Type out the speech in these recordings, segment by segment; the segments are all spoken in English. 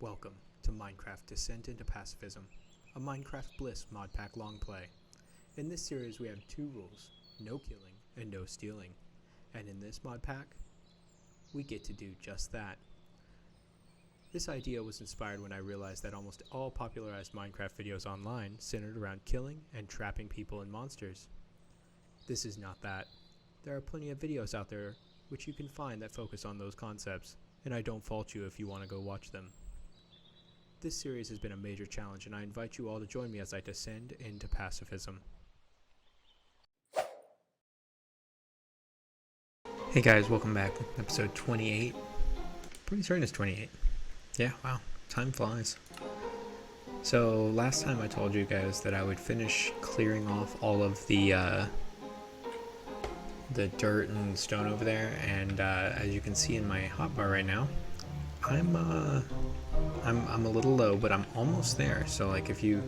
Welcome to Minecraft Descent into Pacifism, a Minecraft Bliss Modpack long play. In this series we have two rules, no killing and no stealing. And in this modpack, we get to do just that. This idea was inspired when I realized that almost all popularized Minecraft videos online centered around killing and trapping people and monsters. This is not that. There are plenty of videos out there which you can find that focus on those concepts, and I don't fault you if you want to go watch them. This series has been a major challenge, and I invite you all to join me as I descend into pacifism. Hey guys, welcome back. Episode 28. Pretty certain it's 28. Yeah, wow, time flies. So last time I told you guys that I would finish clearing off all of the dirt and stone over there, and as you can see in my hotbar right now, I'm a little low, but I'm almost there. So like if you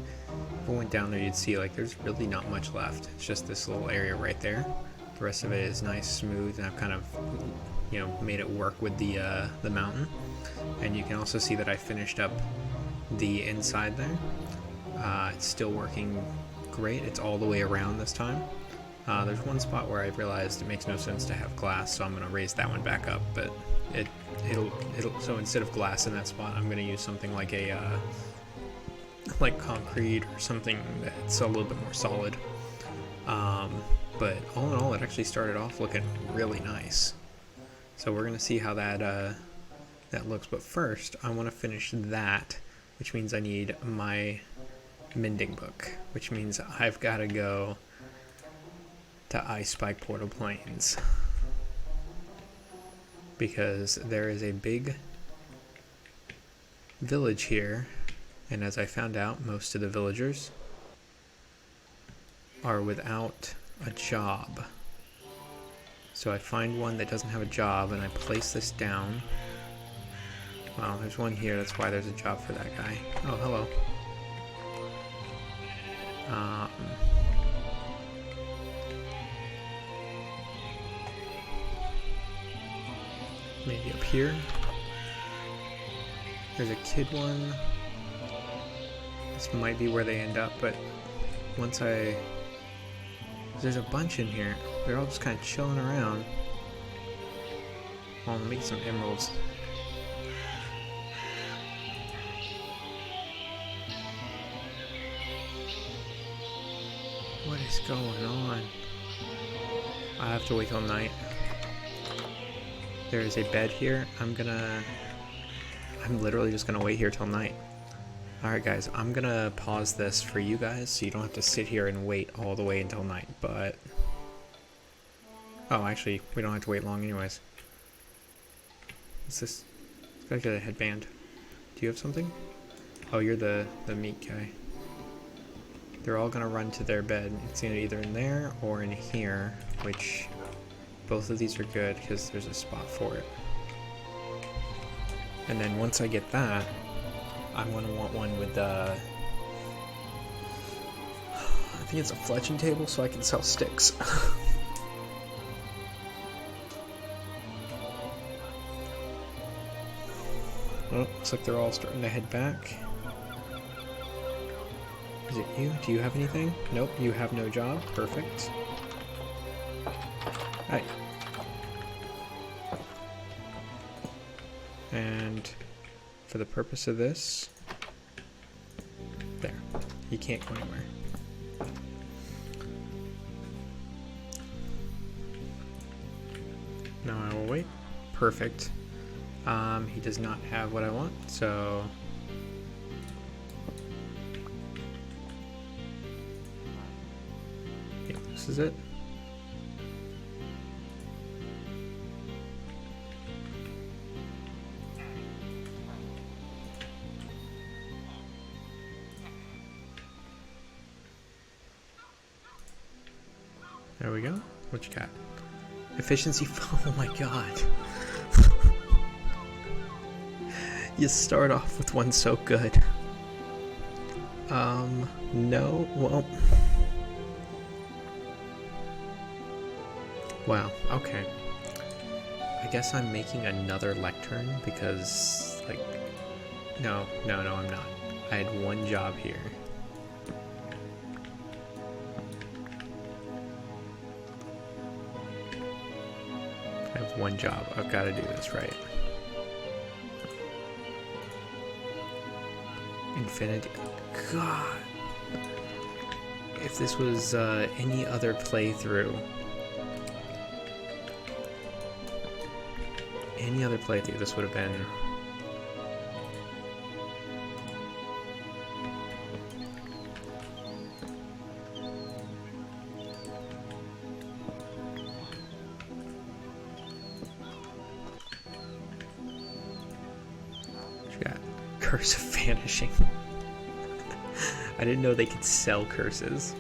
went down there, you'd see like there's really not much left. It's just this little area right there. The rest of it is nice, smooth, and I've kind of, made it work with the mountain. And you can also see that I finished up the inside there. It's still working great. It's all the way around this time. There's one spot where I realized it makes no sense to have glass, so I'm going to raise that one back up. But it'll so instead of glass in that spot, I'm going to use something like like concrete or something that's a little bit more solid. But all in all, it actually started off looking really nice. So we're going to see how that looks. But first, I want to finish that, which means I need my mending book, which means I've got to go to Ice Spike Portal Plains, because there is a big village here, and as I found out, most of the villagers are without a job. So I find one that doesn't have a job, and I place this down. Well, there's one here, that's why there's a job for that guy. Oh, hello. Maybe up here. There's a kid one. This might be where they end up, but there's a bunch in here. They're all just kind of chilling around. Well, let me get some emeralds. What is going on? I have to wait till night. There is a bed here. I'm literally just gonna wait here till night. Alright guys, I'm gonna pause this for you guys so you don't have to sit here and wait all the way until night, but... Oh, actually, we don't have to wait long anyways. What's this? This guy's got a headband. Do you have something? Oh, you're the meat guy. They're all gonna run to their bed. It's either in there or in here, which... Both of these are good because there's a spot for it. And then once I get that, I'm going to want one with I think it's a fletching table so I can sell sticks. Oh, looks like they're all starting to head back. Is it you? Do you have anything? Nope, you have no job. Perfect. Hi. And for the purpose of this, there, he can't go anywhere. Now I will wait. Perfect. He does not have what I want, so... Yeah, this is it. There we go. What you got? Efficiency. Oh my god. You start off with one so good. No. Well. Wow. Okay. I guess I'm making another lectern because, like, No, I'm not. I had one job here. I have one job. I've got to do this right. Infinity. God. If this was any other playthrough, this would have been... Curse of Vanishing. I didn't know they could sell curses,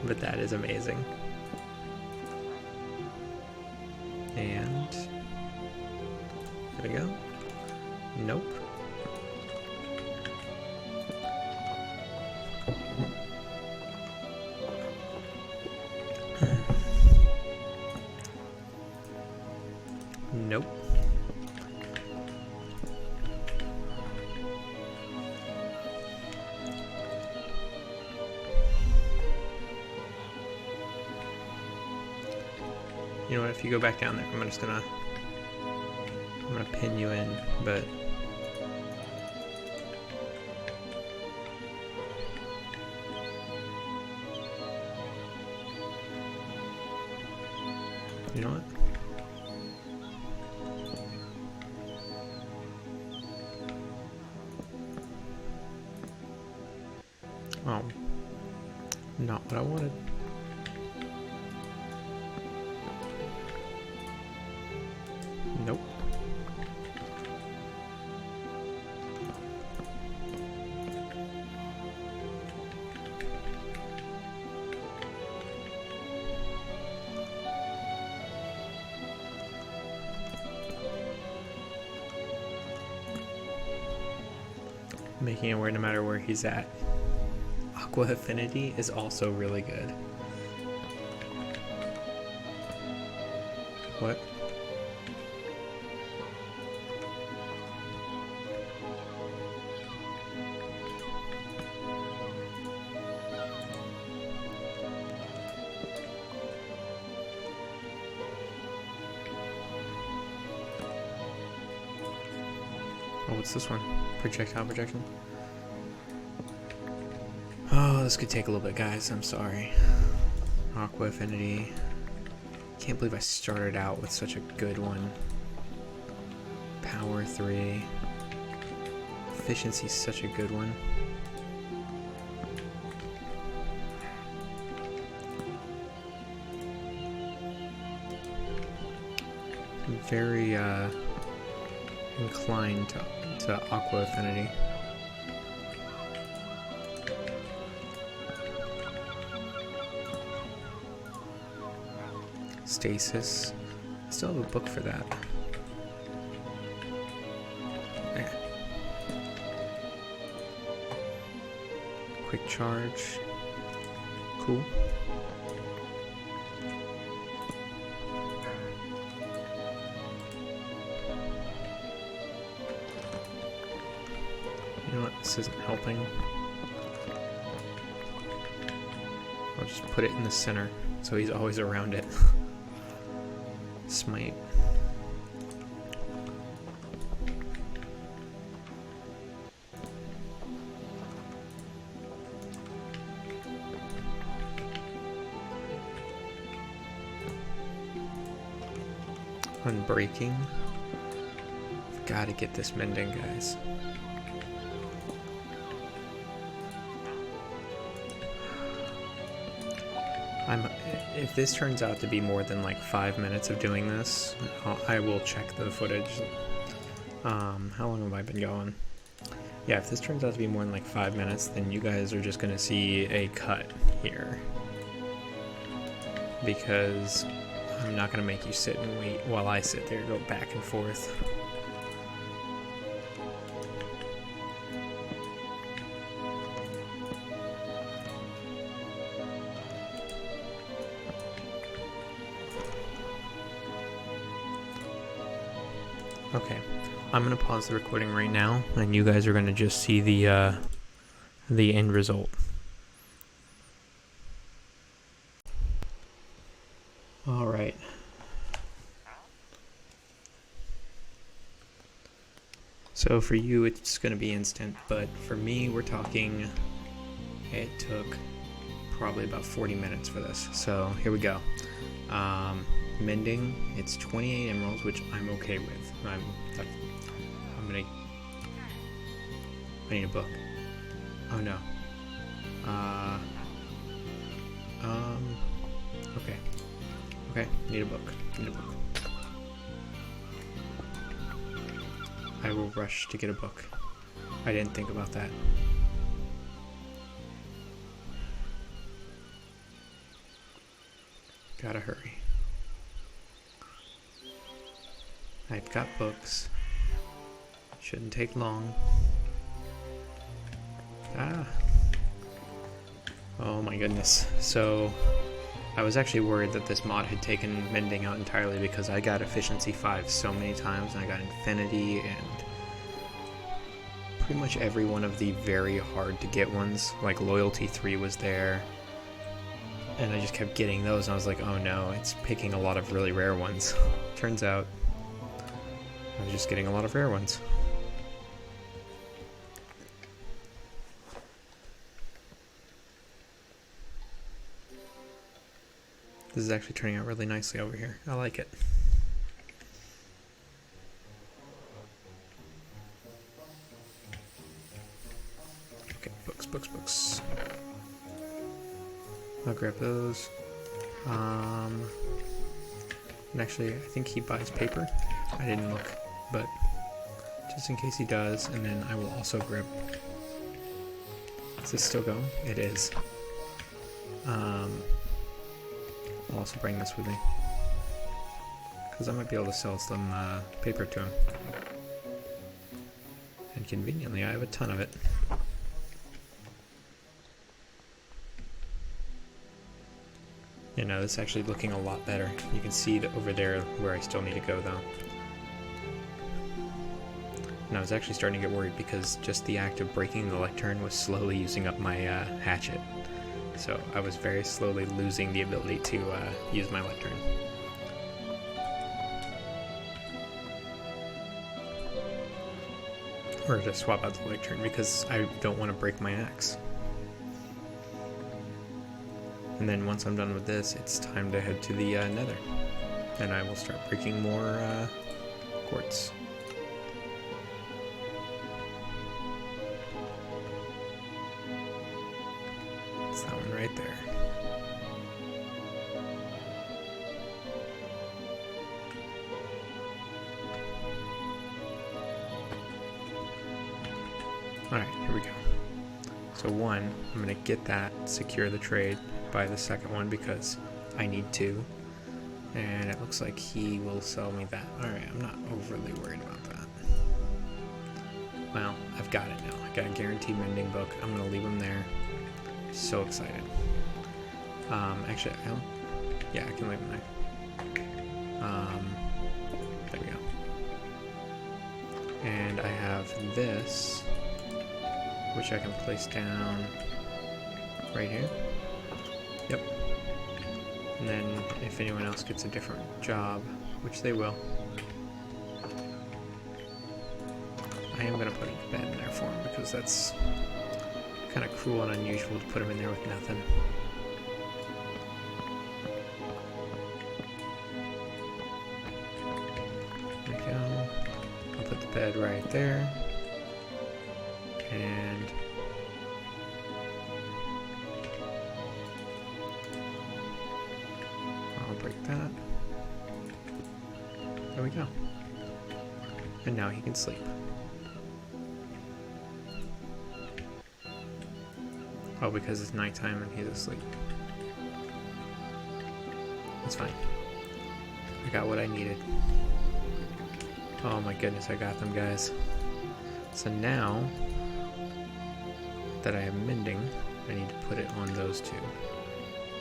but that is amazing. And there we go. Nope. Nope. You know what, if you go back down there, I'm gonna pin you in, but you know what? Oh, not what I wanted. Nope. Making it where no matter where he's at. Aqua Affinity is also really good. What? Oh, what's this one? Projectile projection? Oh, this could take a little bit, guys. I'm sorry. Aqua Affinity. Can't believe I started out with such a good one. Power 3. Efficiency is such a good one. I'm very inclined to Aqua Affinity. Stasis. I still have a book for that. Yeah. Quick charge. Cool. You know what? This isn't helping. I'll just put it in the center so he's always around it. Smite. Unbreaking. I've got to get this mending, guys. If this turns out to be more than like 5 minutes of doing this, I will check the footage. How long have I been going? Yeah, if this turns out to be more than like 5 minutes, then you guys are just gonna see a cut here. Because I'm not gonna make you sit and wait while I sit there, go back and forth. Okay, I'm gonna pause the recording right now, and you guys are gonna just see the end result. All right. So for you, it's gonna be instant, but for me, we're talking. It took probably about 40 minutes for this. So here we go. Mending. It's 28 emeralds, which I'm okay with. I need a book. Oh no. Okay. Okay, need a book. I will rush to get a book. I didn't think about that. Gotta hurry. I've got books. Shouldn't take long. Oh my goodness. So I was actually worried that this mod had taken mending out entirely because I got efficiency 5 so many times, and I got infinity and pretty much every one of the very hard to get ones. Like loyalty 3 was there, and I just kept getting those, and I was like, oh no, it's picking a lot of really rare ones. Turns out I was just getting a lot of rare ones. This is actually turning out really nicely over here. I like it. Okay, books. I'll grab those. And actually, I think he buys paper. I didn't look, but just in case he does, and then I will also grab... Is this still going? It is. I'll also bring this with me, because I might be able to sell some paper to him. And conveniently, I have a ton of it. You know, this is actually looking a lot better. You can see that over there where I still need to go, though. And I was actually starting to get worried because just the act of breaking the lectern was slowly using up my hatchet. So I was very slowly losing the ability to use my lectern. Or to swap out the lectern because I don't want to break my axe. And then once I'm done with this, it's time to head to the nether. And I will start breaking more quartz. It's that one right there. Alright, here we go. So one, I'm going to get that, secure the trade, buy the second one because I need to. And it looks like he will sell me that. Alright, I'm not overly worried about that. Well, I've got it now. I got a guaranteed mending book. I'm going to leave him there. So excited. Actually, I don't... Yeah, I can leave him there. There we go. And I have this, which I can place down right here. Yep. And then if anyone else gets a different job, which they will, I am going to put a bed in there for him because that's kind of cruel and unusual to put him in there with nothing. There we go. I'll put the bed right there. And I'll break that. There we go. And now he can sleep. Oh, because it's nighttime and he's asleep. It's fine. I got what I needed. Oh my goodness, I got them, guys. So now that I have mending, I need to put it on those two.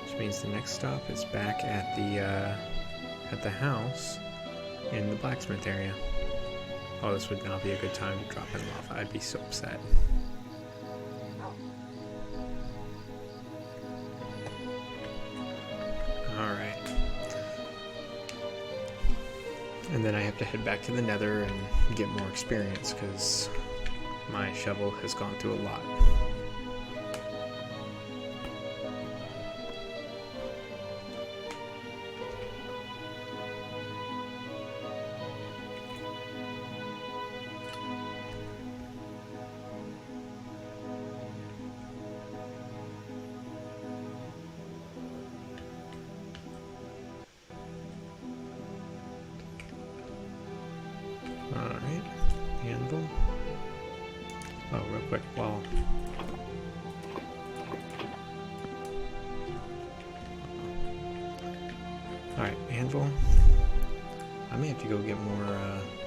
Which means the next stop is back at the house in the blacksmith area. Oh, this would not be a good time to drop in lava. I'd be so upset. Alright. And then I have to head back to the Nether and get more experience because my shovel has gone through a lot. Alright, anvil. Oh, real quick, while... Alright, anvil. I may have to go get more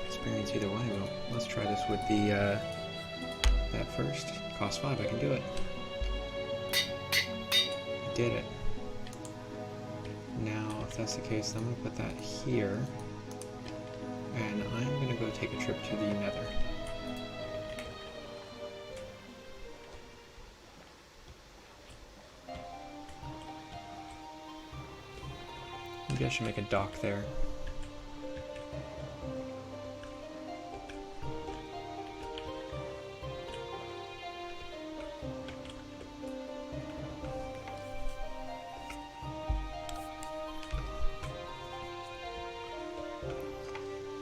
experience either way, but let's try this with the, that first. Cost 5, I can do it. I did it. Now, if that's the case, then I'm going to put that here. And I'm going to go take a trip to the Nether. Maybe I should make a dock there.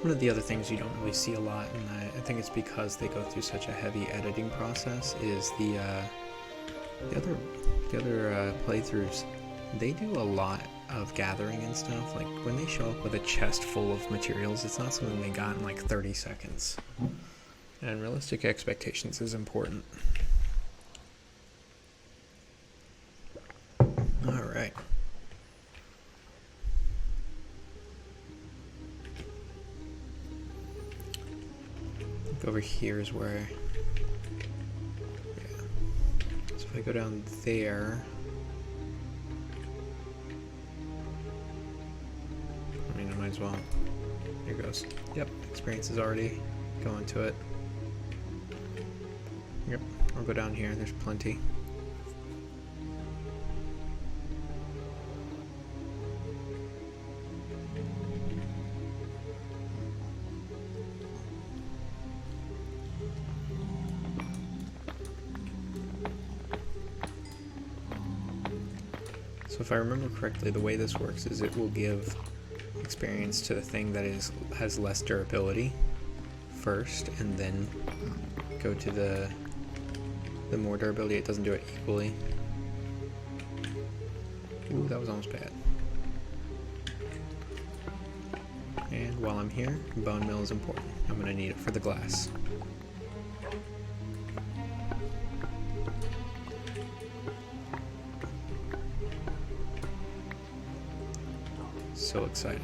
One of the other things you don't really see a lot, and I think it's because they go through such a heavy editing process, is the other playthroughs. They do a lot of gathering and stuff. Like when they show up with a chest full of materials, it's not something they got in like 30 seconds. And realistic expectations is important. All right. Over here is where, yeah. So if I go down there, I mean, I might as well. Here goes. Yep, experience is already going to it. Yep, I'll go down here. There's plenty. So if I remember correctly, the way this works is it will give experience to the thing that has less durability first, and then go to the more durability. It doesn't do it equally. Ooh, that was almost bad. And while I'm here, bone meal is important. I'm going to need it for the glass. So excited.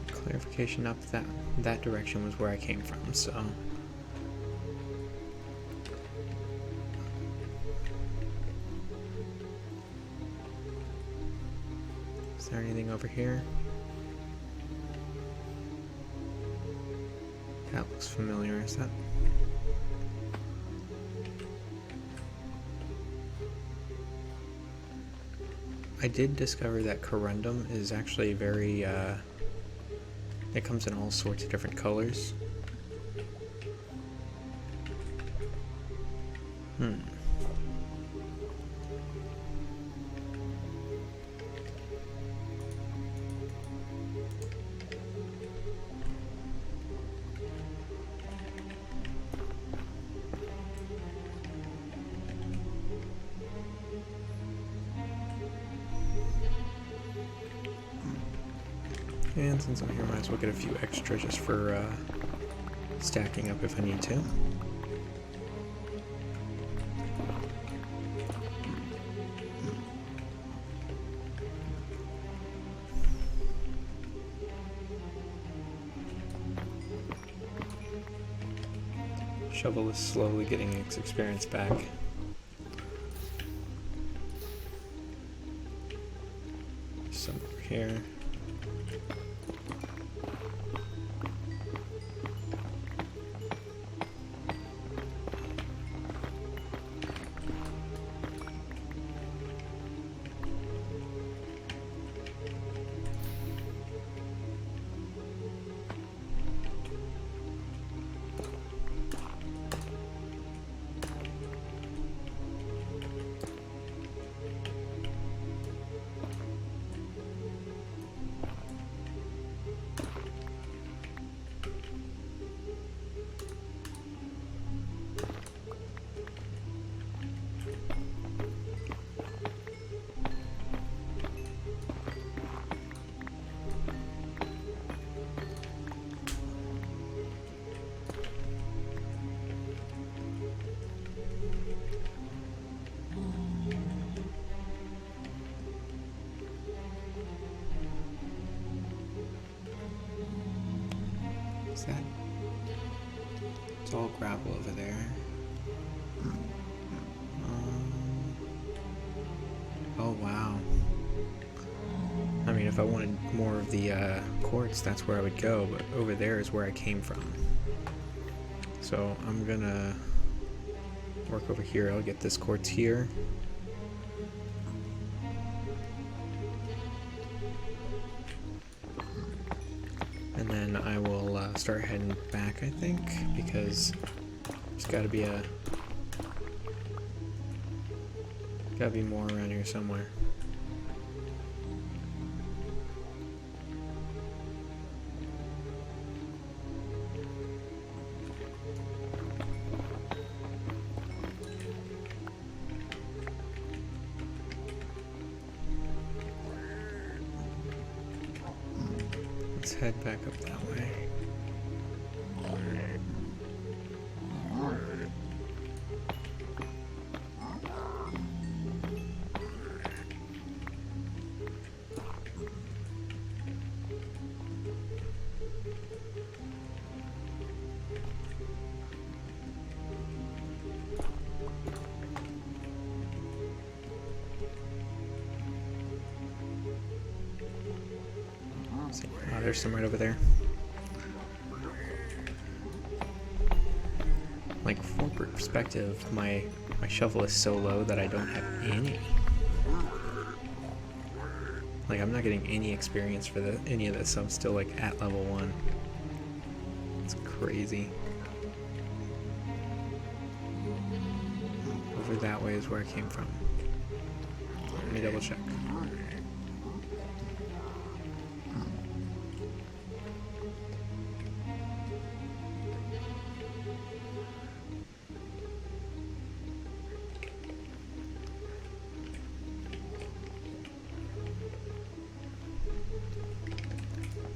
Clarification up that direction was where I came from, so is there anything over here? That looks familiar, is that? I did discover that corundum is actually very it comes in all sorts of different colors. And since I'm here, might as well get a few extra just for stacking up if I need to. Shovel is slowly getting its experience back. Some over here. That? It's all gravel over there. Oh wow. I mean, if I wanted more of the quartz, that's where I would go, but over there is where I came from. So I'm gonna work over here. I'll get this quartz here. And then I will start heading back, I think, because there's gotta be more around here somewhere. Let's head back up that way. Oh, there's some right over there. Like, for perspective, my shovel is so low that I don't have any. Like, I'm not getting any experience for any of this, so I'm still like at level 1. It's crazy. Over that way is where I came from. Let me double check.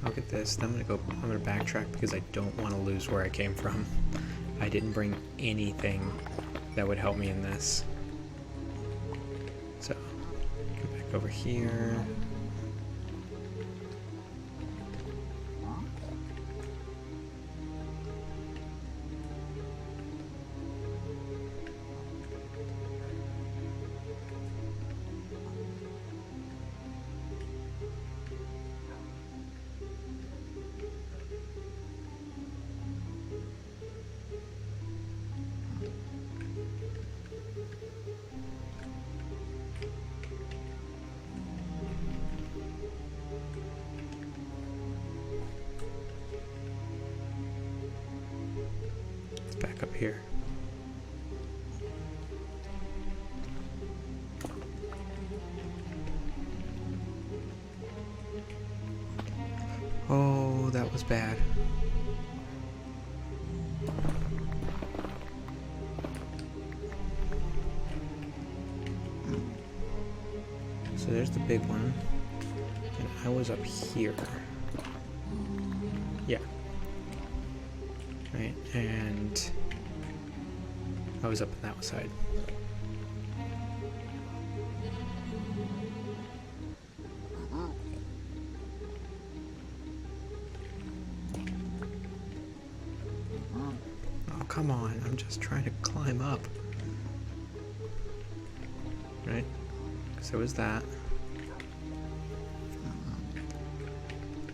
Look at this. I'm gonna backtrack because I don't want to lose where I came from. I didn't bring anything that would help me in this. So, come back over here. Back up here. Oh, that was bad. So there's the big one, and I was up here. Right, and I was up on that side. Oh, come on, I'm just trying to climb up. Right, so is that.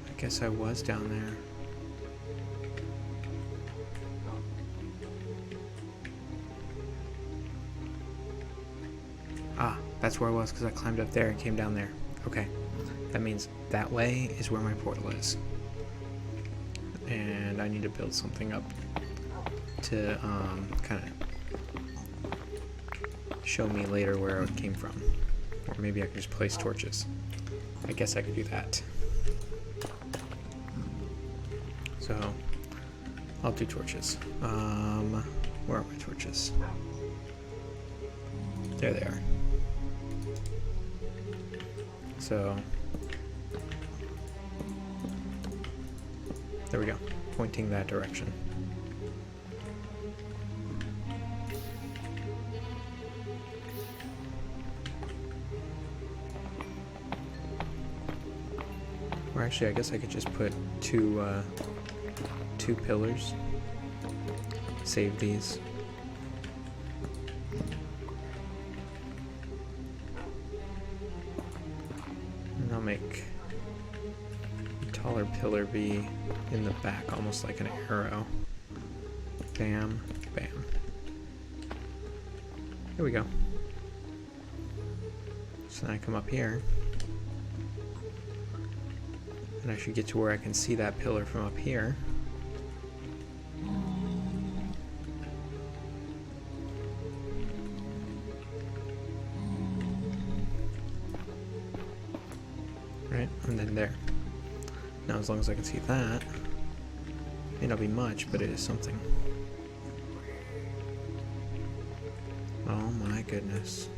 I guess I was down there. Ah, that's where I was because I climbed up there and came down there. Okay, that means that way is where my portal is. And I need to build something up to kind of show me later where it came from. Or maybe I could just place torches. I guess I could do that. So, I'll do torches. Where are my torches? There they are. So, there we go, pointing that direction. Or actually, I guess I could just put two pillars. Save these. And I'll make a taller pillar be in the back, almost like an arrow. Bam, bam. Here we go. So then I come up here. And I should get to where I can see that pillar from up here. Right, and then there. Now as long as I can see that, may not be much, but it is something. Oh my goodness.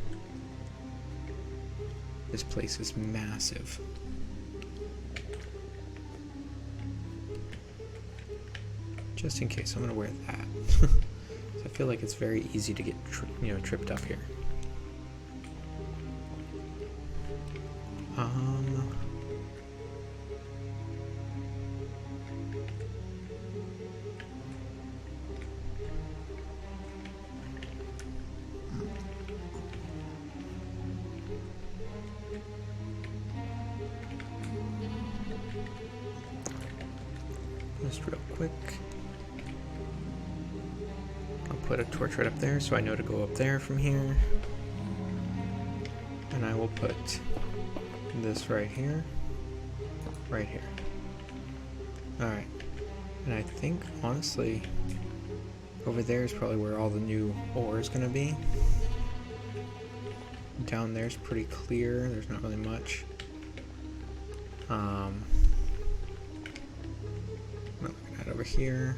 This place is massive. Just in case, I'm gonna wear that. So I feel like it's very easy to get tripped up here. Just real quick. I'll put a torch right up there so I know to go up there from here. And I will put this right here. Right here. Alright. And I think, honestly, over there is probably where all the new ore is going to be. Down there's pretty clear. There's not really much. What am I looking at over here?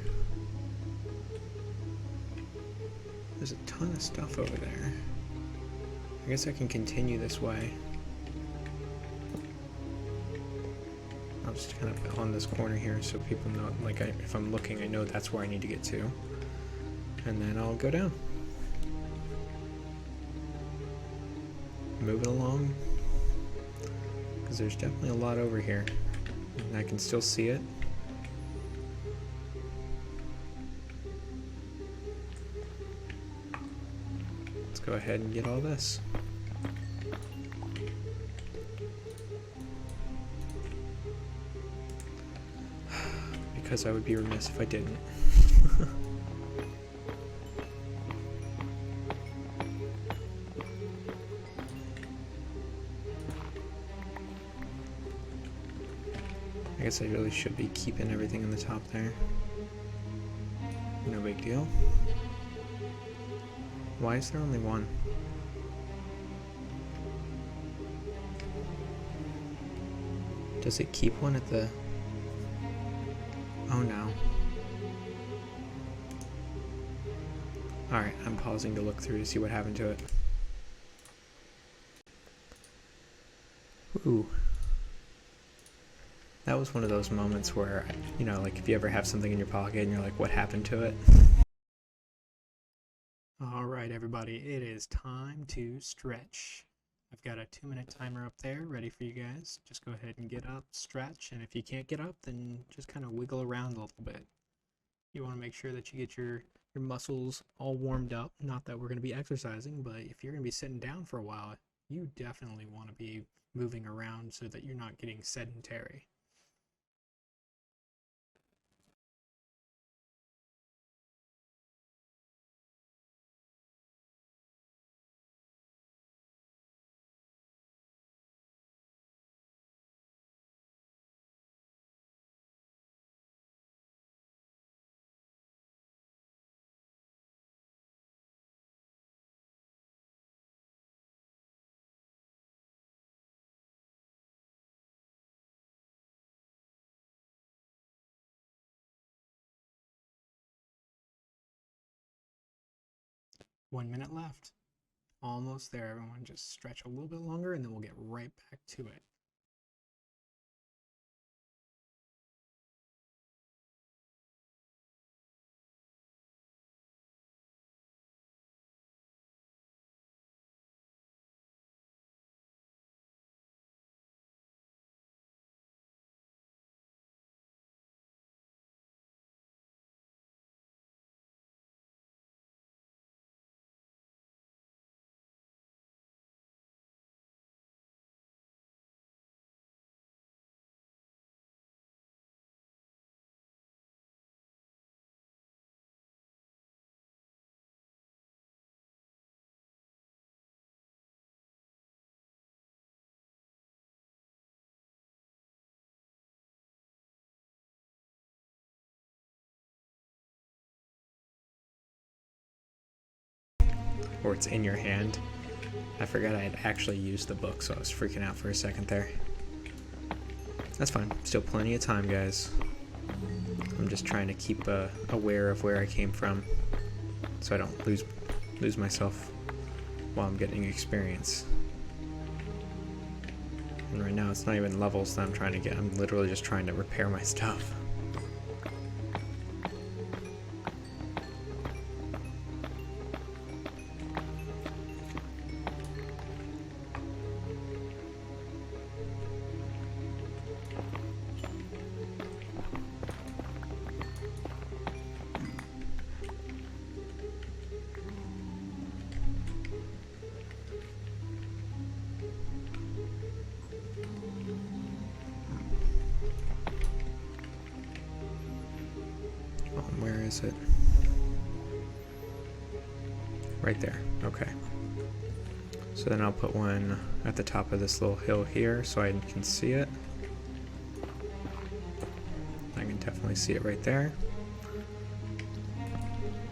There's a ton of stuff over there. I guess I can continue this way. I'll just kind of on this corner here so people know, like, if I'm looking, I know that's where I need to get to. And then I'll go down. Move it along. Because there's definitely a lot over here. And I can still see it. Let's go ahead and get all this. Because I would be remiss if I didn't. I guess I really should be keeping everything in the top there. No big deal. Why is there only one? Does it keep one at the... Oh no. Alright, I'm pausing to look through to see what happened to it. Ooh. That was one of those moments where, you know, like if you ever have something in your pocket and you're like, what happened to it? All right, everybody, it is time to stretch. I've got a 2-minute timer up there ready for you guys. Just go ahead and get up, stretch, and if you can't get up, then just kind of wiggle around a little bit. You want to make sure that you get your muscles all warmed up. Not that we're going to be exercising, but if you're going to be sitting down for a while, you definitely want to be moving around so that you're not getting sedentary. One minute left. Almost there, everyone. Just stretch a little bit longer and then we'll get right back to it. Or it's in your hand. I forgot I had actually used the book, so I was freaking out for a second there. That's fine. Still plenty of time, guys. I'm just trying to keep aware of where I came from so I don't lose myself while I'm getting experience. And right now it's not even levels that I'm trying to get. I'm literally just trying to repair my stuff. Where is it? Right there. Okay. So then I'll put one at the top of this little hill here so I can see it. I can definitely see it right there.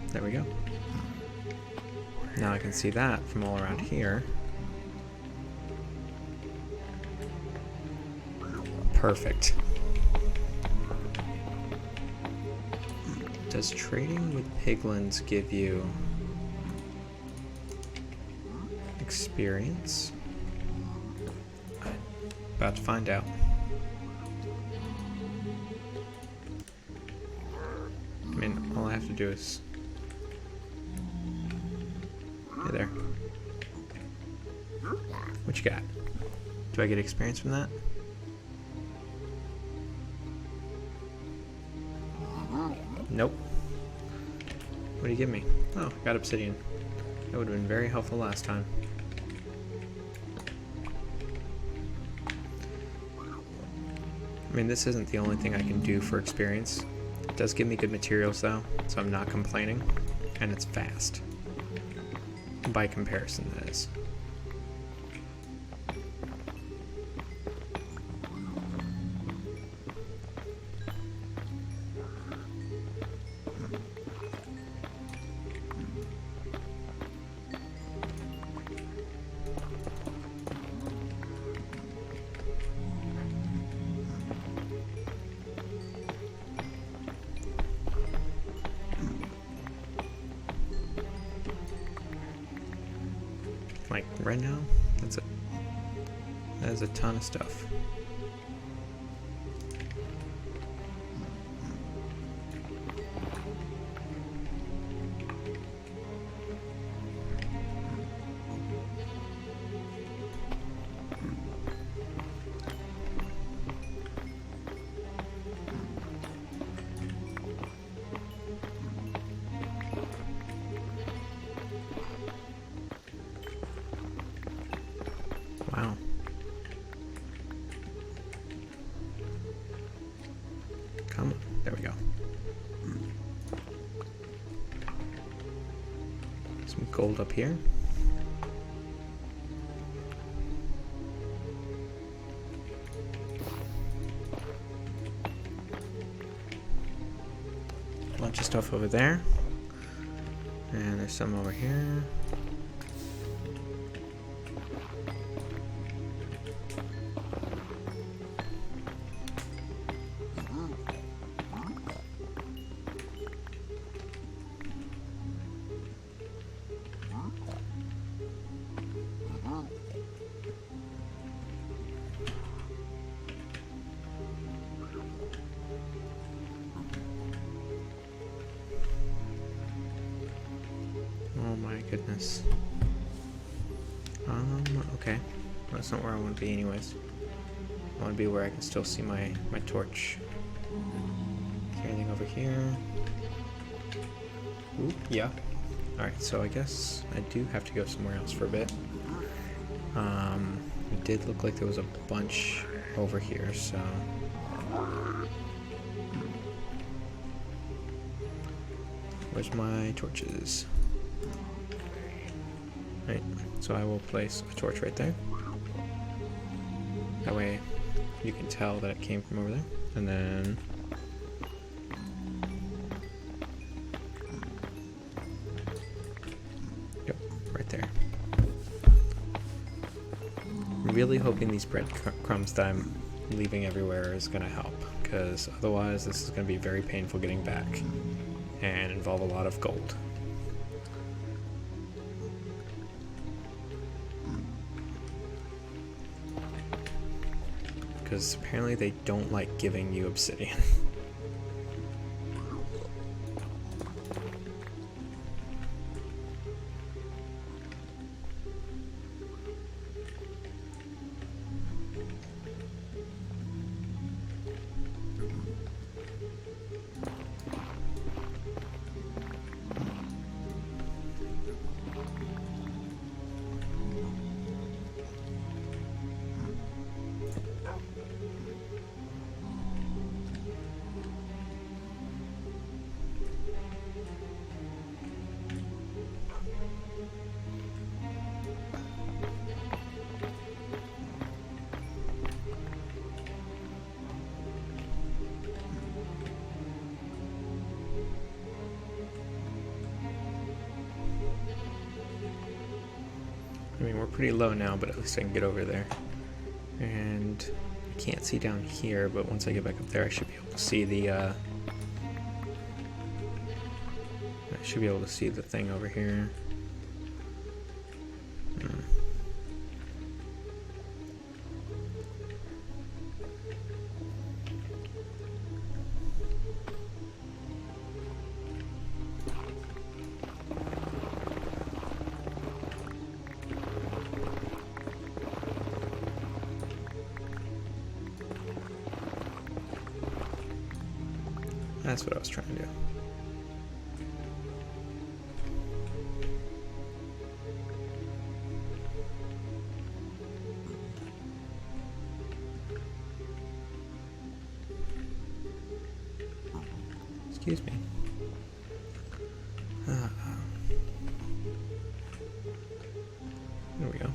There we go. Now I can see that from all around here. Perfect. Does trading with piglins give you experience? About to find out. I mean, all I have to do is... Hey there. What you got? Do I get experience from that? Nope. What do you give me? Oh, got obsidian. That would have been very helpful last time. I mean, this isn't the only thing I can do for experience. It does give me good materials though, so I'm not complaining. And it's fast. By comparison, that is. Like, right now, that is a ton of stuff. Some gold up here. Bunch of stuff over there. And there's some over here. Oh my goodness. Okay. That's not where I want to be anyways. I want to be where I can still see my torch. Is there anything over here? Ooh, yeah. Alright, so I guess I do have to go somewhere else for a bit. It did look like there was a bunch over here, so... Where's my torches? Right, so I will place a torch right there. That way you can tell that it came from over there. And then... Yep, right there. I'm really hoping these breadcrumbs that I'm leaving everywhere is going to help, because otherwise this is going to be very painful getting back and involve a lot of gold. Because apparently they don't like giving you obsidian. I mean, we're pretty low now, but at least I can get over there. And I can't see down here, but once I get back up there, I should be able to see the, I should be able to see the thing over here. That's what I was trying to do. Excuse me. There we go.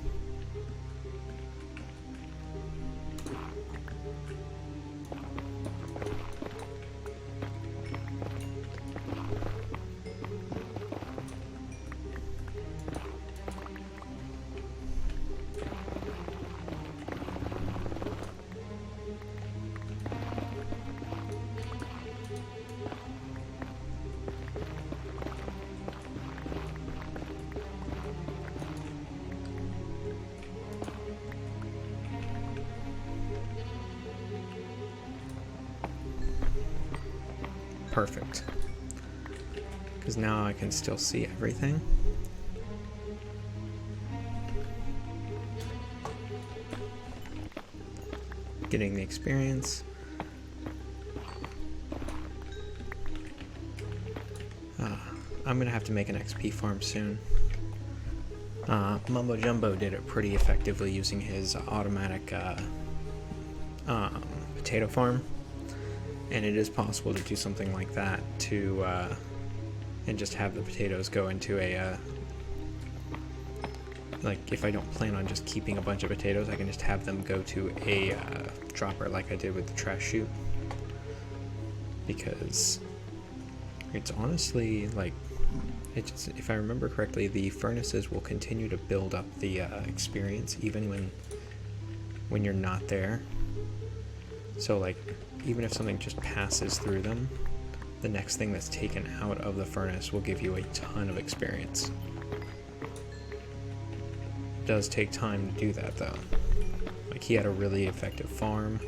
Perfect. Because now I can still see everything. Getting the experience. I'm gonna have to make an XP farm soon. Mumbo Jumbo did it pretty effectively using his automatic potato farm. And it is possible to do something like that to and just have the potatoes go into a like if I don't plan on just keeping a bunch of potatoes, I can just have them go to a dropper like I did with the trash chute. Because it's honestly like, it's, if I remember correctly, the furnaces will continue to build up the experience even when you're not there. So like, even if something just passes through them, the next thing that's taken out of the furnace will give you a ton of experience. It does take time to do that though. Like, he had a really effective farm,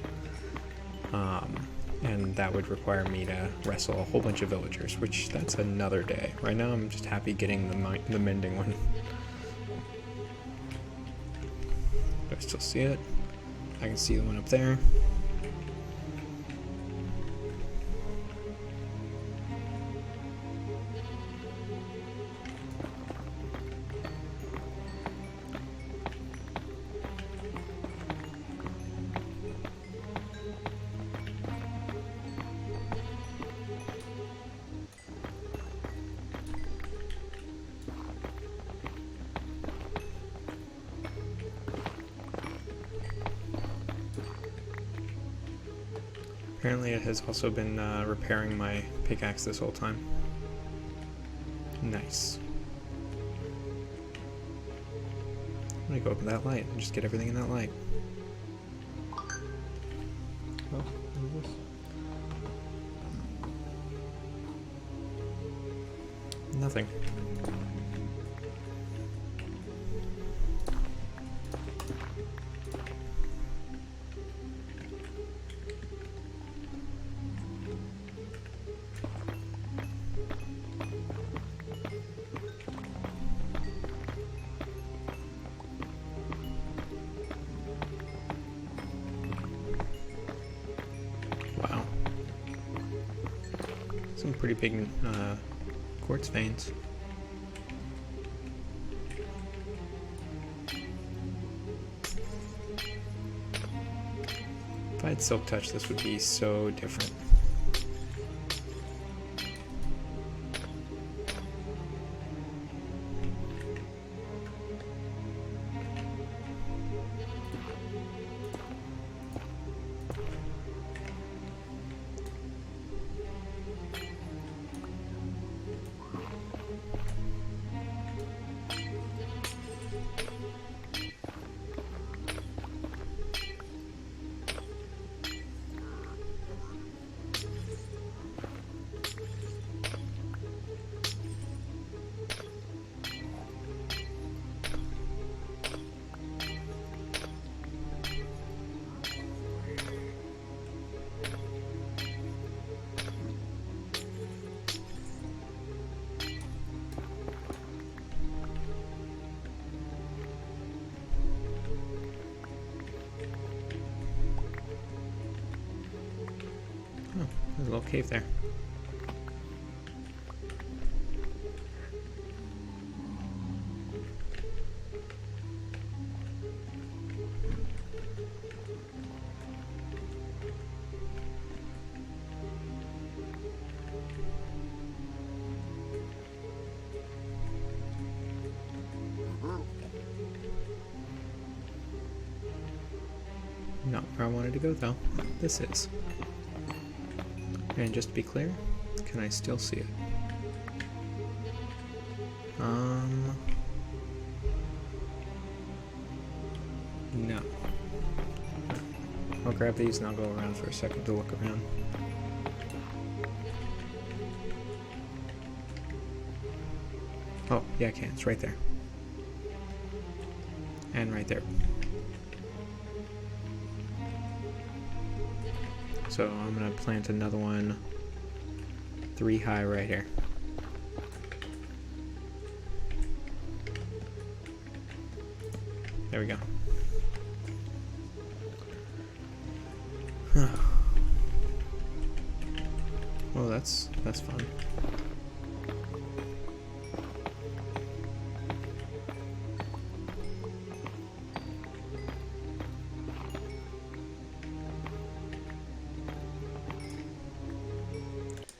and that would require me to wrestle a whole bunch of villagers, which that's another day. Right now I'm just happy getting the mending one. Do I still see it? I can see the one up there. Apparently it has also been repairing my pickaxe this whole time. Nice. I'm gonna go open that light and just get everything in that light. Oh, what is this? Nothing. Wow. Some pretty big quartz veins. If I had silk touch, this would be so different. Oh, there's a little cave there. Not where I wanted to go though. This is. And just to be clear, can I still see it? No. I'll grab these and I'll go around for a second to look around. Oh, yeah I can, it's right there. And right there. So I'm gonna plant another one 3 high right here. There we go. Well, that's fun.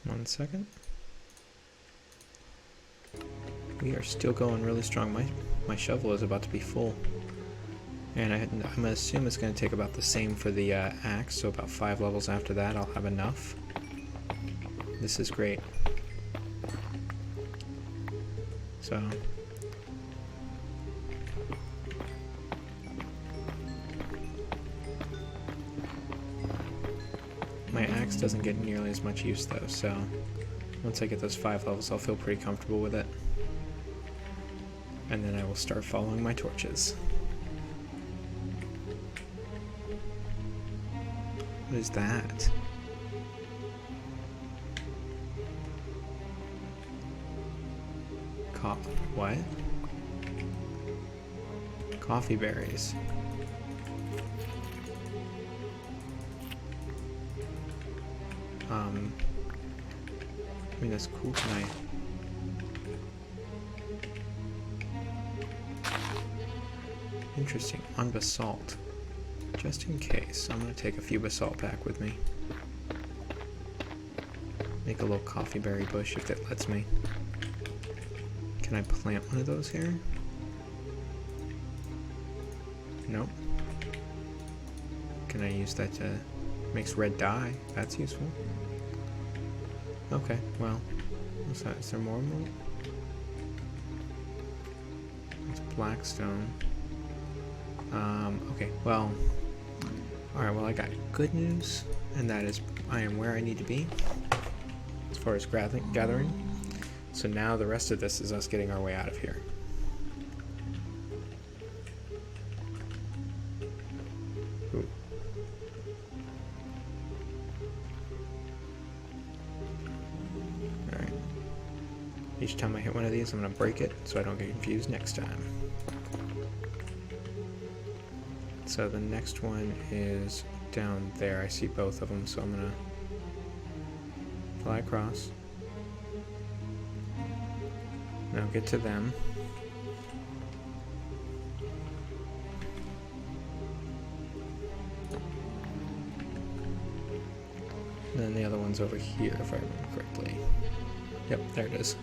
One second. We are still going really strong. my shovel is about to be full. And I'm going to assume it's going to take about the same for the axe, so about 5 levels after that I'll have enough. This is great. So... my axe doesn't get nearly as much use though, so once I get those 5 levels I'll feel pretty comfortable with it. And then I will start following my torches. What is that? What? Coffee berries. I mean, that's cool tonight. Interesting. On basalt. Just in case, I'm going to take a few basalt back with me. Make a little coffee berry bush if it lets me. Can I plant one of those here? Nope. Can I use that to... makes red dye? That's useful. Okay, well, what's that? Is there more? It's blackstone. Okay, well, alright, well, I got good news, and that is I am where I need to be as far as gathering. So now the rest of this is us getting our way out of here. Ooh. Alright. Each time I hit one of these, I'm going to break it so I don't get confused next time. So the next one is down there. I see both of them, so I'm going to fly across. Now get to them. And then the other one's over here, if I remember correctly. Yep, there it is.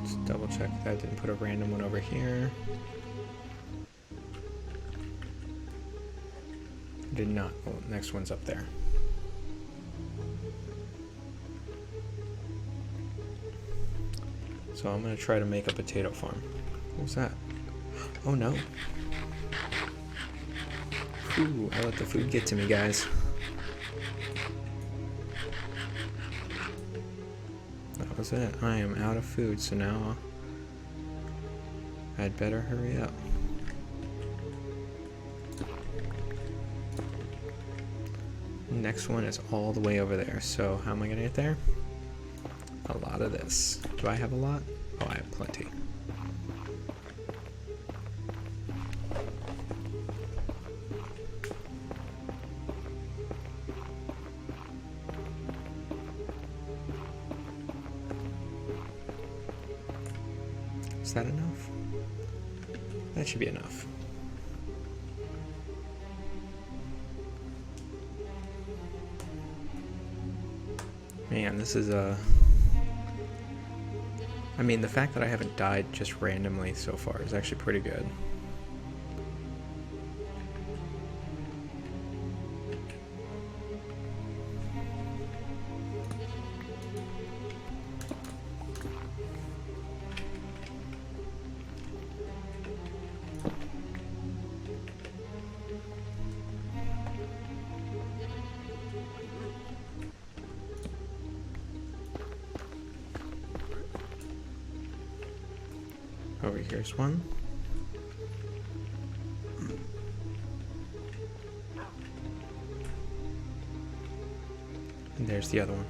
Just double check that I didn't put a random one over here. Did not. Oh, next one's up there. So I'm going to try to make a potato farm. What was that? Oh no. Ooh, I let the food get to me, guys. That was it. I am out of food, so now I'd better hurry up. Next one is all the way over there, so how am I gonna get there? A lot of this. Do I have a lot? Oh, I have plenty. Is that enough? That should be enough. Man, this is I mean, the fact that I haven't died just randomly so far is actually pretty good. Over here's one. And there's the other one.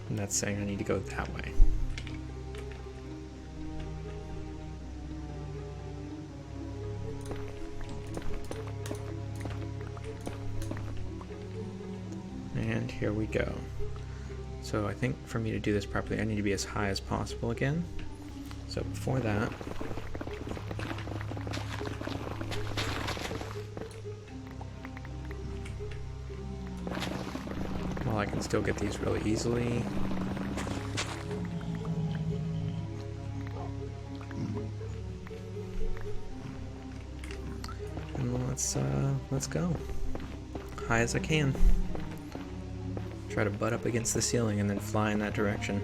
And that's saying I need to go that way. And here we go. So I think for me to do this properly, I need to be as high as possible again. So before that, Still get these really easily. And let's go. High as I can. Try to butt up against the ceiling and then fly in that direction.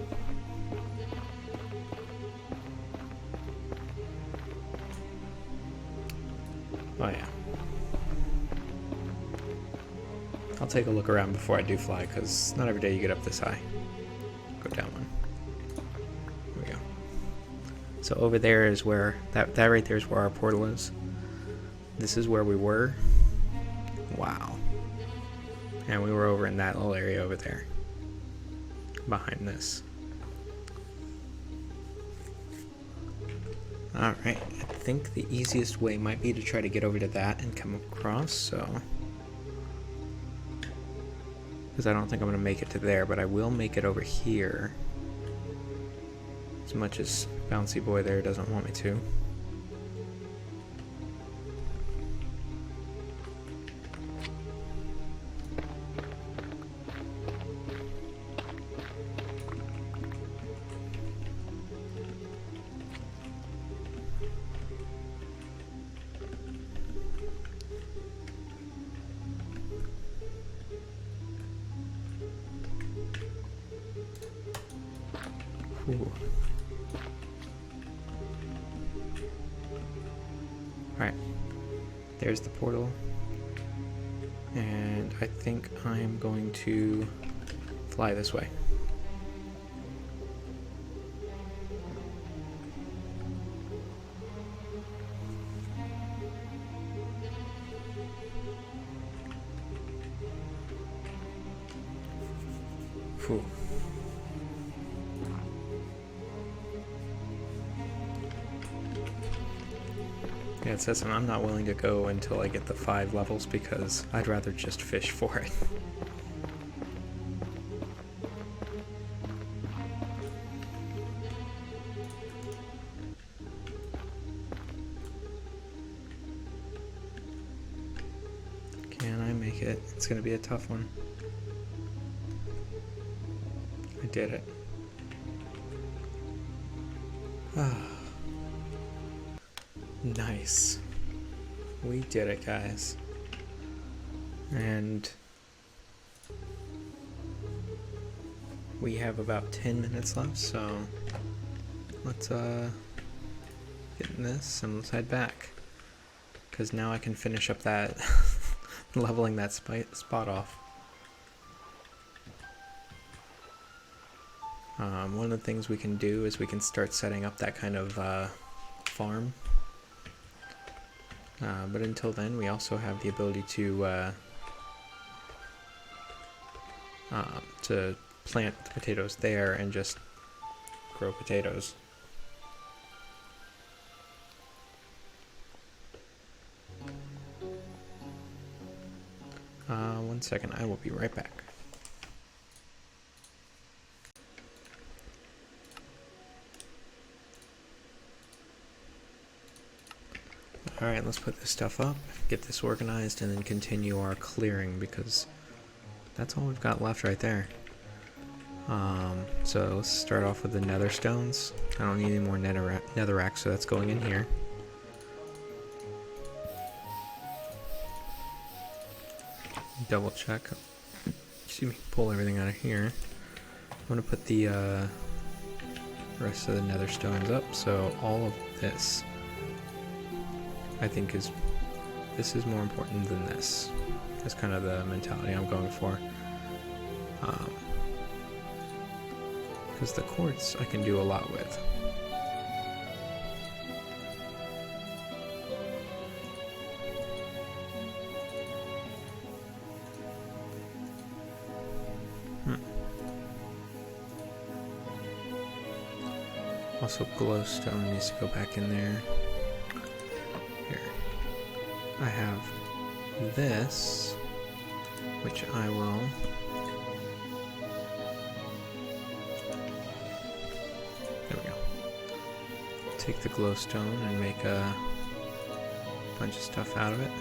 Oh yeah. I'll take a look around before I do fly, because not every day you get up this high. Go down one. There we go. So over there is where, that right there is where our portal is. This is where we were. Wow. And we were over in that little area over there. Behind this. Alright, I think the easiest way might be to try to get over to that and come across, so... Because I don't think I'm going to make it to there, but I will make it over here. As much as Bouncy Boy there doesn't want me to. Ooh. Alright, there's the portal, and I think I'm going to fly this way. Whew. Yeah, it says I'm not willing to go until I get the 5 levels because I'd rather just fish for it. Can I make it? It's gonna be a tough one. I did it. Ah. Nice. We did it, guys. And we have about 10 minutes left, so let's get in this and let's head back. Because now I can finish up that leveling that spot off. One of the things we can do is we can start setting up that kind of farm. But until then, we also have the ability to plant the potatoes there and just grow potatoes. One second, I will be right back. Alright, let's put this stuff up, get this organized, and then continue our clearing, because that's all we've got left right there. So let's start off with the nether stones. I don't need any more netherrack, so that's going in here. Double check. Excuse me, pull everything out of here. I'm going to put the rest of the nether stones up, so all of this I think this is more important than this. That's kind of the mentality I'm going for. Because the quartz I can do a lot with. Also, glowstone needs to go back in there. Here. I have this, which I will... There we go. Take the glowstone and make a bunch of stuff out of it.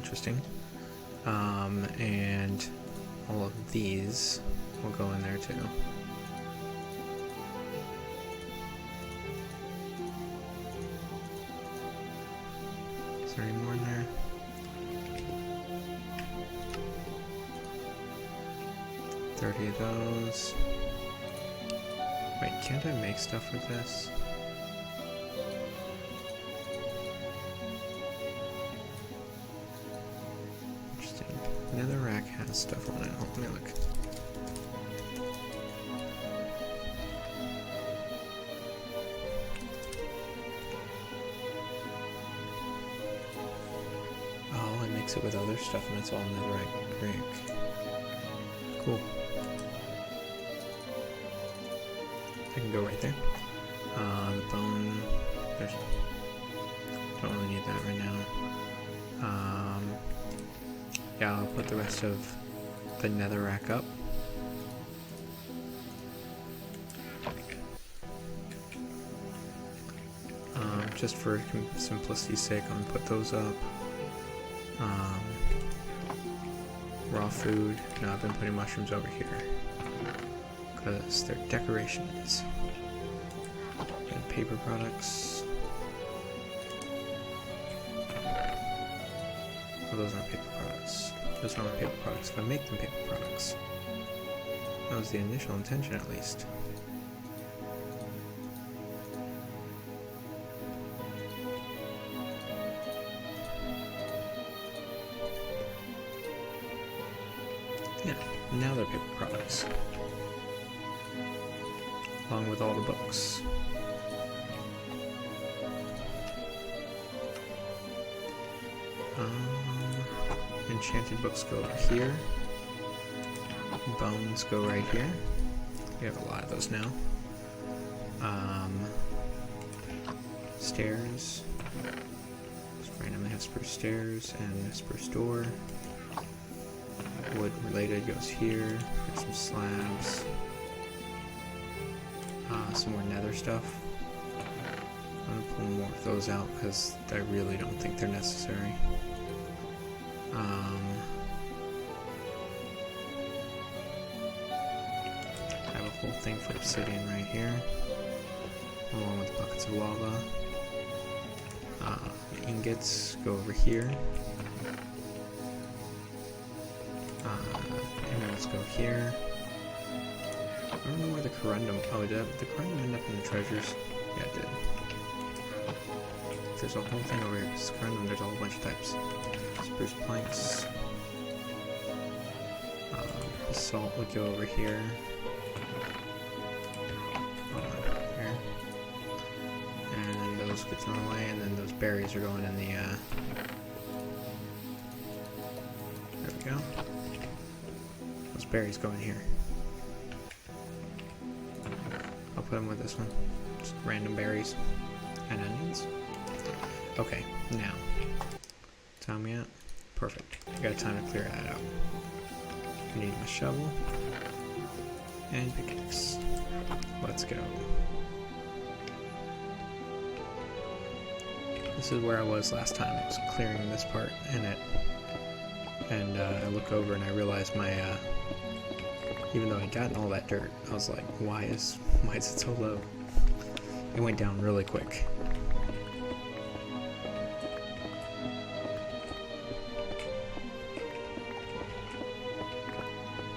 interesting. And all of these will go in there too. Is there any more in there? $30 of those. Wait, can't I make stuff with this? Interesting. Nether rack has stuff on it. Oh, let me look. Oh, I mix it with other stuff and it's all netherite brick. Cool. I can go right there. The bone, don't really need that right now. Yeah, I'll put the rest of the nether rack up. Just for simplicity's sake, I'm gonna put those up. Raw food. No, I've been putting mushrooms over here because they're decorations. And paper products. Oh, those aren't paper products. Those aren't paper products. If I make them paper products, that was the initial intention, at least. Yeah, now they're paper products. Along with all the books. Enchanted books go over here. Bones go right here. We have a lot of those now. Stairs. Just randomly have spruce stairs and a spruce door. Wood related goes here. There's some slabs. Some more nether stuff. I'm gonna pull more of those out because I really don't think they're necessary. I have a whole thing for obsidian right here, along with buckets of lava. Ingots go over here. Emeralds go here. I don't know where the corundum... Oh, did the corundum end up in the treasures? Yeah, it did. There's a whole thing over here. Because corundum, there's a whole bunch of types. Spruce planks. The salt would go over here. There. And then those get thrown away, and then those berries are going in the... There we go. Those berries go in here. I'll put them with this one. Just random berries and onions. Okay, now. Time yet? Perfect. I got time to clear that out. I need my shovel and pickaxe. Let's go. This is where I was last time. I was clearing this part in it. And I look over and I realize my even though I'd gotten all that dirt, I was like, why is it so low? It went down really quick.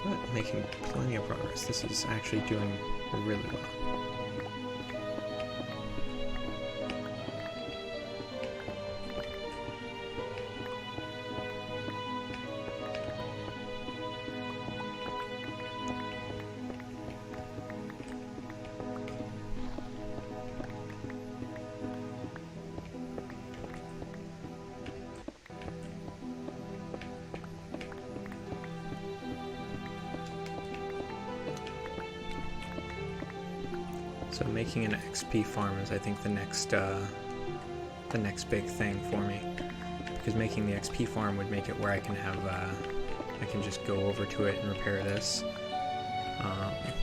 But making plenty of progress. This is actually doing really well. So making an XP farm is, I think, the next big thing for me, because making the XP farm would make it where I can have I can just go over to it and repair this.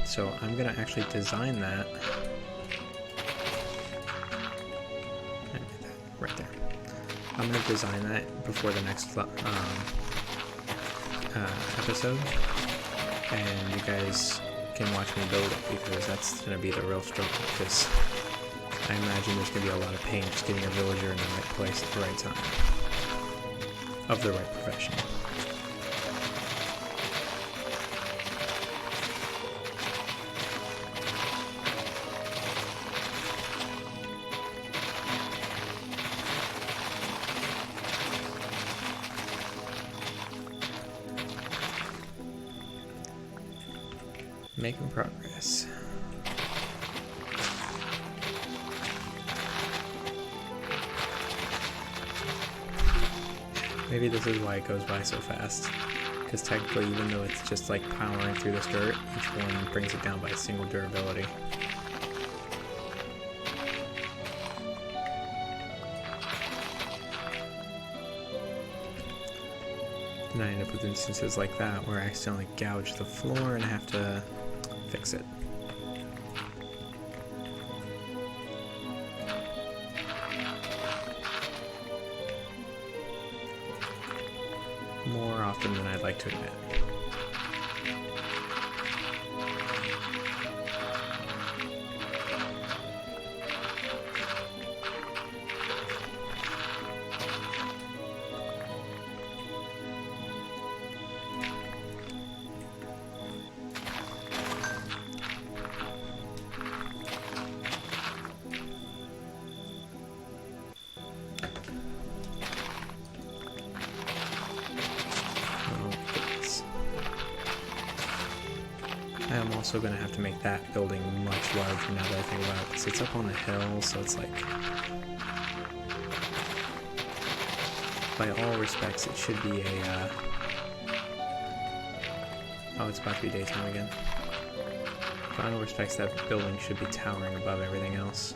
So I'm gonna actually design that. Right there. I'm gonna design that before the next episode, and you guys can watch me build it, because that's gonna be the real struggle, because I imagine there's gonna be a lot of pain just getting a villager in the right place at the right time, of the right profession. Making progress. Maybe this is why it goes by so fast. Because technically, even though it's just like powering through this dirt, each one brings it down by a single durability. And I end up with instances like that where I accidentally gouge the floor and I have to fix it. More often than I'd like to admit. I'm also going to have to make that building much larger now that I think about it, because it's up on the hill, so it's like, by all respects, it should be a, oh, it's about to be daytime again. By all respects, that building should be towering above everything else.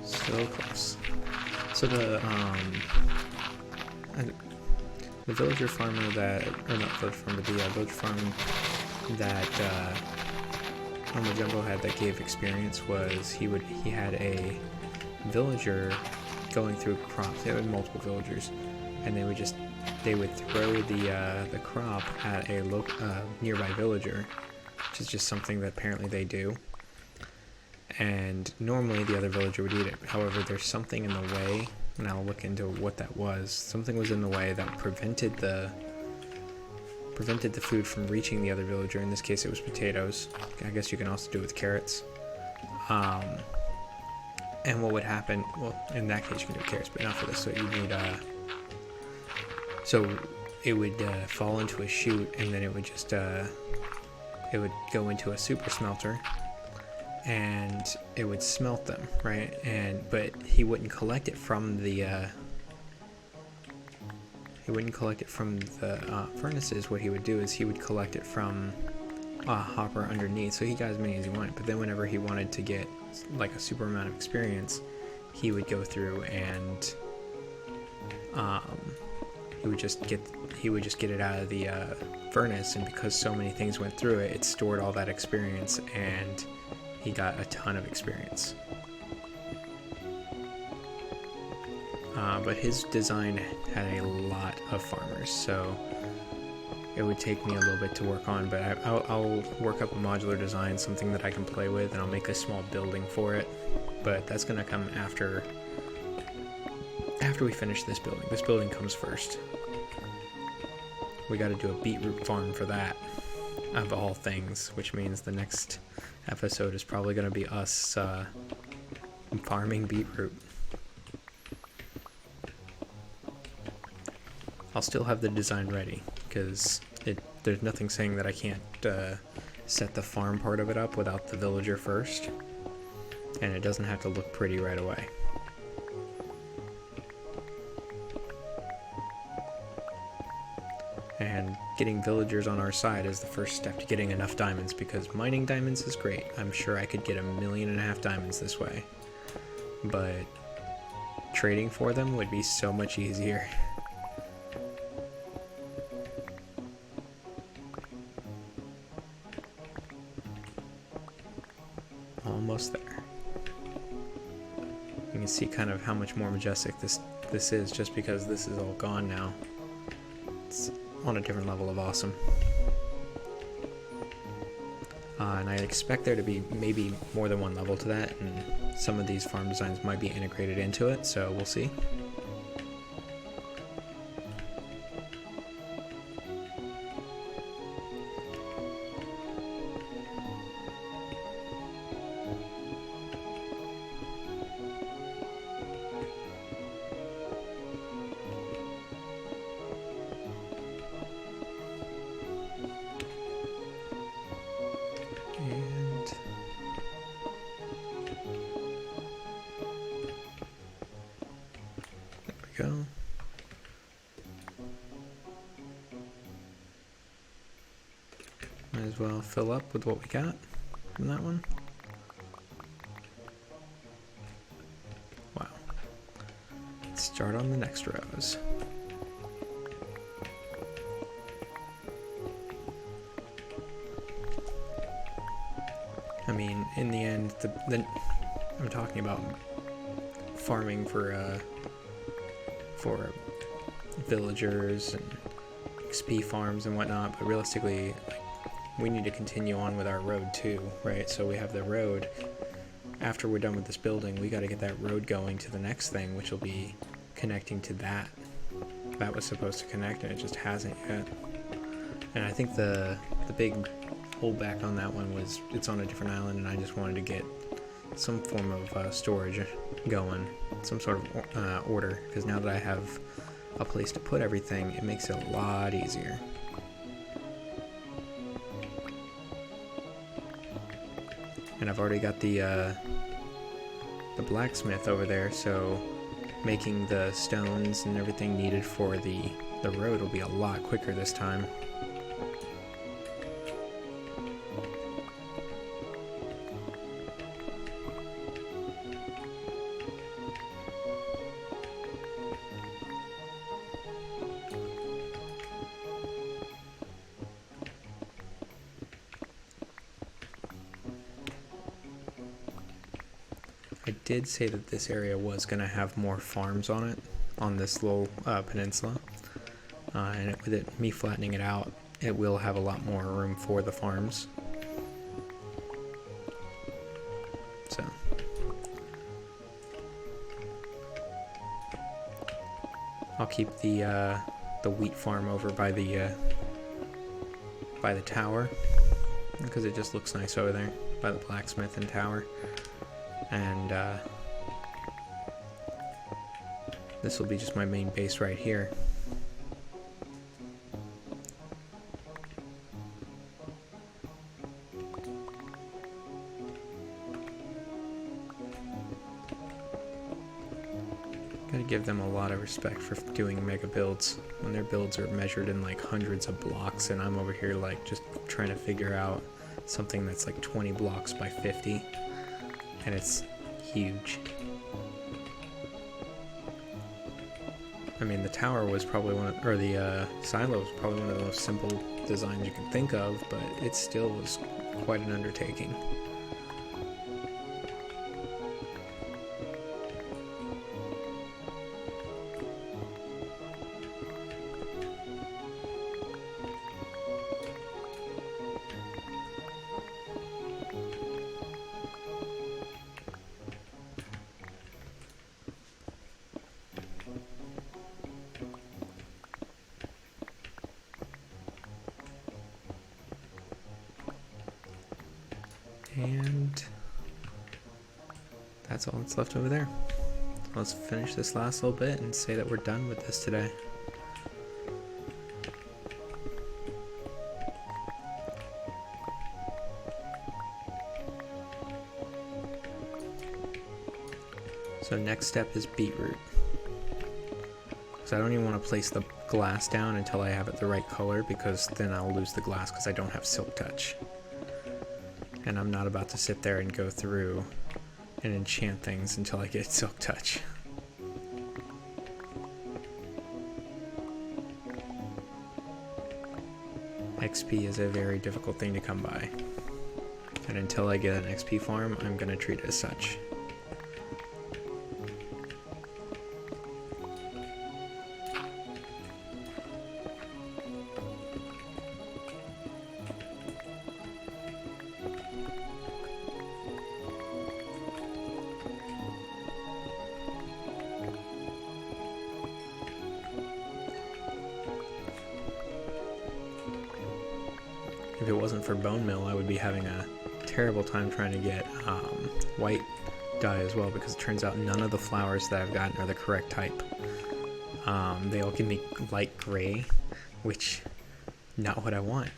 So close. So the villager farmer that, or not villager farmer, the villager farm that Homo Jumbo had that gave experience was he had a villager going through crops. They had multiple villagers, and they would throw the crop at a nearby villager, which is just something that apparently they do. And normally the other villager would eat it. However, there's something in the way, and I'll look into what that was. Something was in the way that prevented the food from reaching the other villager. In this case, it was potatoes. I guess you can also do it with carrots. And what would happen? Well, in that case, you can do carrots, but not for this. So you need so it would fall into a chute, and then it would just it would go into a super smelter. And it would smelt them, right? But he wouldn't collect it from the furnaces. What he would do is he would collect it from a hopper underneath. So he got as many as he wanted. But then whenever he wanted to get like a super amount of experience, he would go through and he would just get it out of the furnace. And because so many things went through it, it stored all that experience, and he got a ton of experience. But his design had a lot of farmers, so it would take me a little bit to work on, but I'll work up a modular design, something that I can play with, and I'll make a small building for it. But that's going to come after we finish this building. This building comes first. We got to do a beetroot farm for that, of all things, which means the next episode is probably going to be us farming beetroot. I'll still have the design ready, because there's nothing saying that I can't set the farm part of it up without the villager first, and it doesn't have to look pretty right away. And getting villagers on our side is the first step to getting enough diamonds, because mining diamonds is great. I'm sure I could get 1.5 million diamonds this way. But trading for them would be so much easier. Almost there. You can see kind of how much more majestic this is, just because this is all gone now. It's on a different level of awesome. And I expect there to be maybe more than one level to that, and some of these farm designs might be integrated into it, so we'll see. Go. Might as well fill up with what we got from that one. Wow. Let's start on the next rows. I mean, in the end, I'm talking about farming for villagers and XP farms and whatnot, but realistically, like, we need to continue on with our road too, right? So we have the road. After we're done with this building, we got to get that road going to the next thing, which will be connecting to that. That was supposed to connect, and it just hasn't yet. And I think the big holdback on that one was it's on a different island, and I just wanted to get some form of storage going, some sort of order, because now that I have a place to put everything, it makes it a lot easier. And I've already got the blacksmith over there, so making the stones and everything needed for the road will be a lot quicker this time. I did say that this area was going to have more farms on it, on this little peninsula, and with me flattening it out, it will have a lot more room for the farms. So I'll keep the wheat farm over by the tower, because it just looks nice over there by the blacksmith and tower. And this will be just my main base right here. Gotta give them a lot of respect for doing mega builds when their builds are measured in like hundreds of blocks, and I'm over here like just trying to figure out something that's like 20 blocks by 50. And it's huge. I mean, the tower was probably the silo was probably one of the most simple designs you can think of, but it still was quite an undertaking. And that's all that's left over there. Let's finish this last little bit and say that we're done with this today. So next step is beetroot. because I don't even want to place the glass down until I have it the right color, because then I'll lose the glass because I don't have silk touch. And I'm not about to sit there and go through and enchant things until I get silk touch. XP is a very difficult thing to come by. And until I get an XP farm, I'm going to treat it as such. If it wasn't for bone meal, I would be having a terrible time trying to get white dye as well, because it turns out none of the flowers that I've gotten are the correct type. They all give me light gray, which not what I want.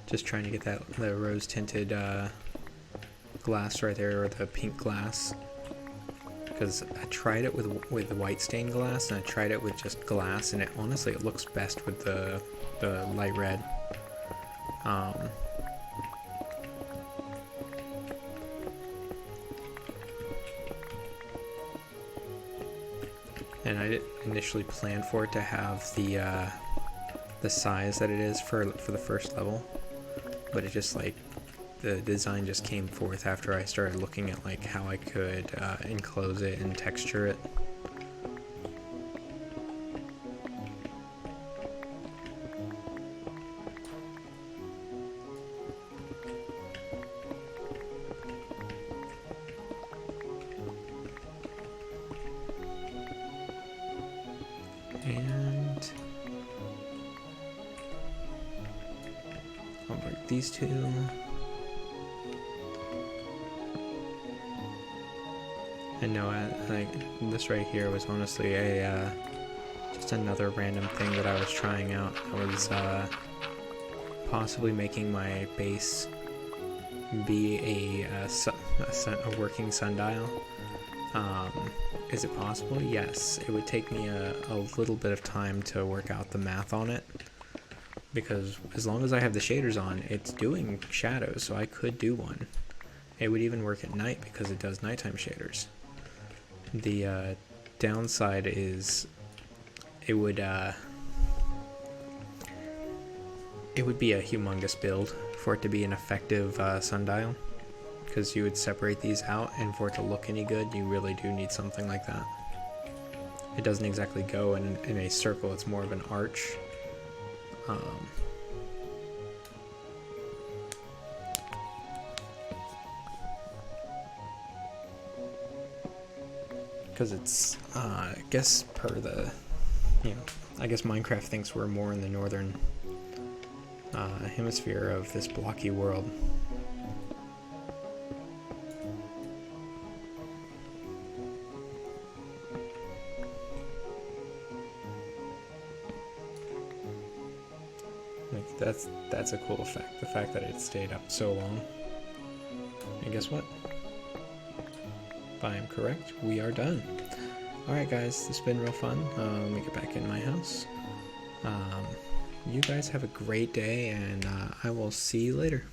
Just trying to get the rose tinted glass right there, or the pink glass. Because I tried it with white stained glass, and I tried it with just glass, and honestly it looks best with the light red. And I didn't initially plan for it to have the size that it is for the first level, but it just like, the design just came forth after I started looking at like how I could enclose it and texture it. And I'll break these two. And no, like this right here was honestly a just another random thing that I was trying out. I was possibly making my base be a working sundial. Is it possible? Yes. It would take me a little bit of time to work out the math on it, because as long as I have the shaders on, it's doing shadows, so I could do one. It would even work at night because it does nighttime shaders. The downside is it would be a humongous build for it to be an effective sundial, because you would separate these out, and for it to look any good, you really do need something like that. It doesn't exactly go in a circle, it's more of an arch. Because it's, I guess per the, I guess Minecraft thinks we're more in the northern hemisphere of this blocky world. Like that's a cool effect. The fact that it stayed up so long. And guess what? If I am correct, we are done. Alright guys, this has been real fun. Let me get back in my house. You guys have a great day, and I will see you later.